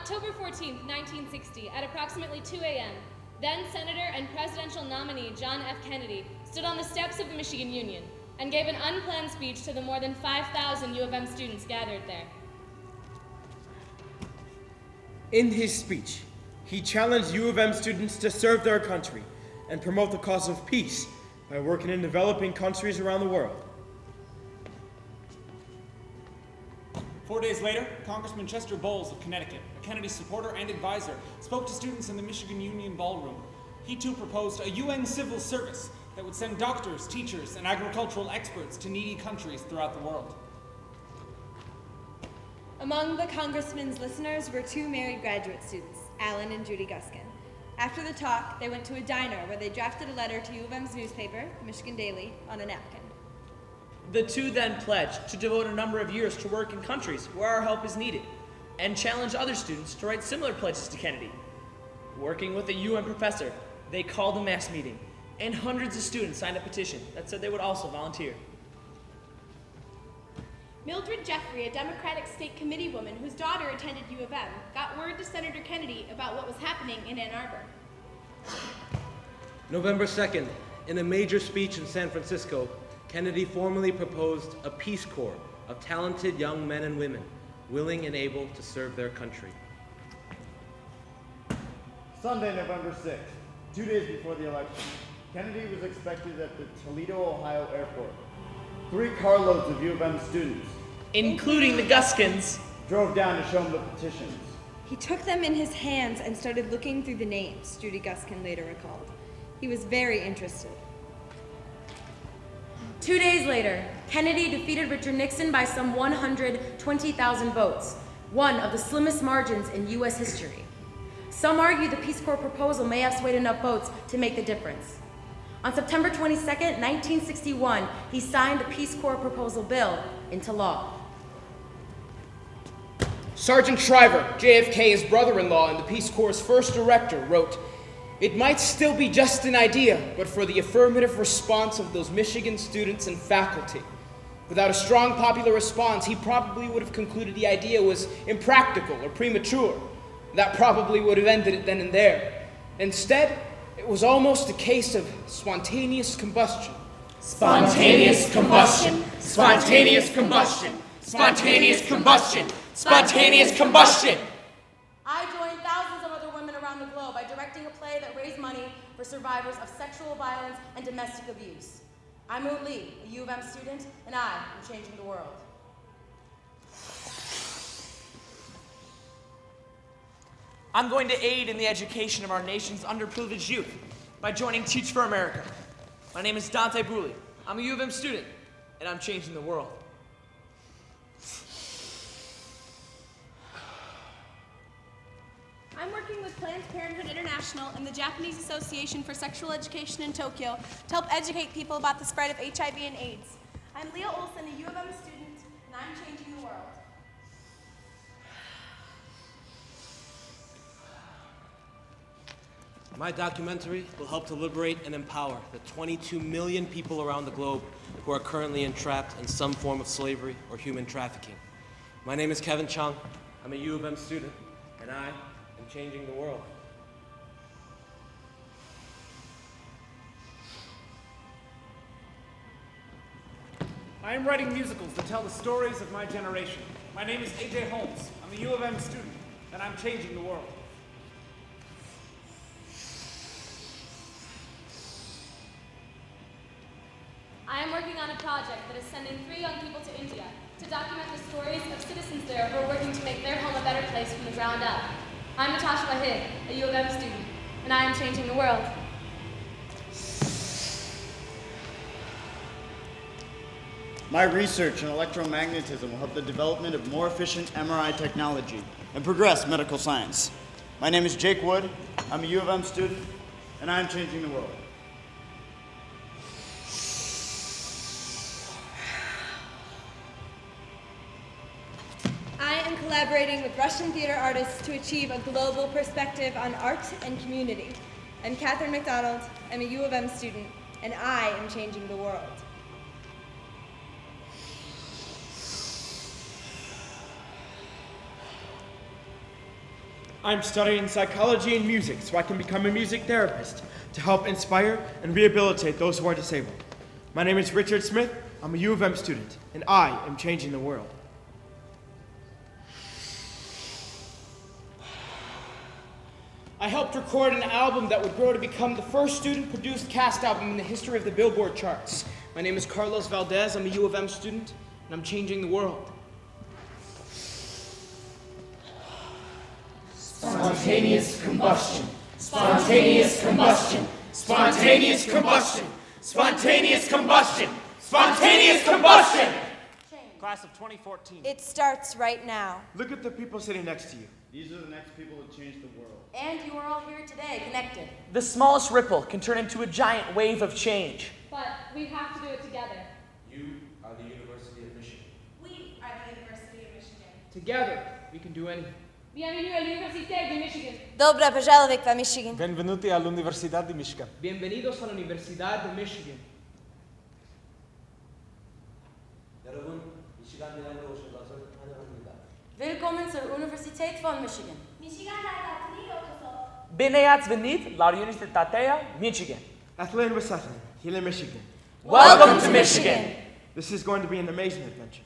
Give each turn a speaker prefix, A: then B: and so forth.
A: October 14, 1960, at approximately 2 a.m., then Senator and presidential nominee John F. Kennedy stood on the steps of the Michigan Union and gave an unplanned speech to the more than 5,000 U of M students gathered there.
B: In his speech, he challenged U of M students to serve their country and promote the cause of peace by working in developing countries around the world.
C: 4 days later, Congressman Chester Bowles of Connecticut, a Kennedy supporter and advisor, spoke to students in the Michigan Union Ballroom. He too proposed a UN civil service that would send doctors, teachers, and agricultural experts to needy countries throughout the world.
D: Among the congressman's listeners were two married graduate students, Alan and Judy Guskin. After the talk, they went to a diner where they drafted a letter to U of M's newspaper, the Michigan Daily, on a napkin.
E: The two then pledged to devote a number of years to work in countries where our help is needed, and challenged other students to write similar pledges to Kennedy. Working with a UN professor, they called a mass meeting, and hundreds of students signed a petition that said they would also volunteer.
F: Mildred Jeffrey, a Democratic State Committee woman whose daughter attended U of M, got word to Senator Kennedy about what was happening in Ann Arbor.
G: November 2nd, in a major speech in San Francisco, Kennedy formally proposed a Peace Corps of talented young men and women willing and able to serve their country.
H: Sunday, November 6th, 2 days before the election, Kennedy was expected at the Toledo, Ohio airport. 3 carloads of U of M students,
E: including the Guskins,
H: drove down to show him the petitions.
D: He took them in his hands and started looking through the names, Judy Guskin later recalled. He was very interested.
I: 2 days later, Kennedy defeated Richard Nixon by some 120,000 votes, one of the slimmest margins in U.S. history. Some argue the Peace Corps proposal may have swayed enough votes to make the difference. On September 22, 1961, he signed the Peace Corps proposal bill into law.
J: Sergeant Shriver, JFK's brother-in-law and the Peace Corps' first director, wrote, "It might still be just an idea, but for the affirmative response of those Michigan students and faculty. Without a strong popular response, he probably would have concluded the idea was impractical or premature. That probably would have ended it then and there. Instead, it was almost a case of spontaneous combustion."
K: Spontaneous combustion. Spontaneous combustion. Spontaneous combustion. Spontaneous combustion.
I: I joined thousands of other women around the globe by directing a play that raised money for survivors of sexual violence and domestic abuse. I'm Moon Lee, a U of M student, and I am changing the world.
E: I'm going to aid in the education of our nation's underprivileged youth by joining Teach for America. My name is Dante Bruley. I'm a U of M student, and I'm changing the world.
F: I'm working with Planned Parenthood International and the Japanese Association for Sexual Education in Tokyo to help educate people about the spread of HIV and AIDS. I'm Leah Olson, a U of M student, and I'm changing the world.
G: My documentary will help to liberate and empower the 22 million people around the globe who are currently entrapped in some form of slavery or human trafficking. My name is Kevin Chung. I'm a U of M student, and I am changing the world.
C: I am writing musicals that tell the stories of my generation. My name is AJ Holmes. I'm a U of M student, and I'm changing the world.
A: I am working on a project that is sending 3 young people to India to document the stories of citizens there who are working to make their home a better place from the ground up. I'm Natasha Wahid, a U of M student, and I am changing the world.
H: My research in electromagnetism will help the development of more efficient MRI technology and progress medical science. My name is Jake Wood. I'm a U of M student, and I am changing the world.
D: I am collaborating with Russian theater artists to achieve a global perspective on art and community. I'm Catherine McDonald. I'm a U of M student, and I am changing the world.
B: I'm studying psychology and music so I can become a music therapist to help inspire and rehabilitate those who are disabled. My name is Richard Smith. I'm a U of M student, and I am changing the world.
J: I helped record an album that would grow to become the first student-produced cast album in the history of the Billboard charts. My name is Carlos Valdez. I'm a U of M student, and I'm changing the world.
K: Spontaneous combustion. Spontaneous combustion. Spontaneous combustion. Spontaneous combustion. Spontaneous combustion.
C: Class of 2014.
D: It starts right now.
B: Look at the people sitting next to you.
H: These are the next people to change the world.
I: And you are all here today, connected.
E: The smallest ripple can turn into a giant wave of change.
A: But we have to do it together.
G: You are the University of Michigan.
F: We are the University of Michigan.
J: Together, we can do anything.
A: Bienvenue à l'Université de Michigan.
D: Добре пожаловать в Michigan.
C: Benvenuti all'Università di Michigan.
J: Bienvenidos a la Universidad de Michigan.
G: 여러분, 미시간 대학에 오신 것을 환영합니다.
I: Willkommen zur Universität von Michigan.
E: Bineați venit la Universitatea Michigan.
B: Athlein Wasathlin, here in Michigan.
E: Welcome to Michigan.
B: This is going to be an amazing adventure.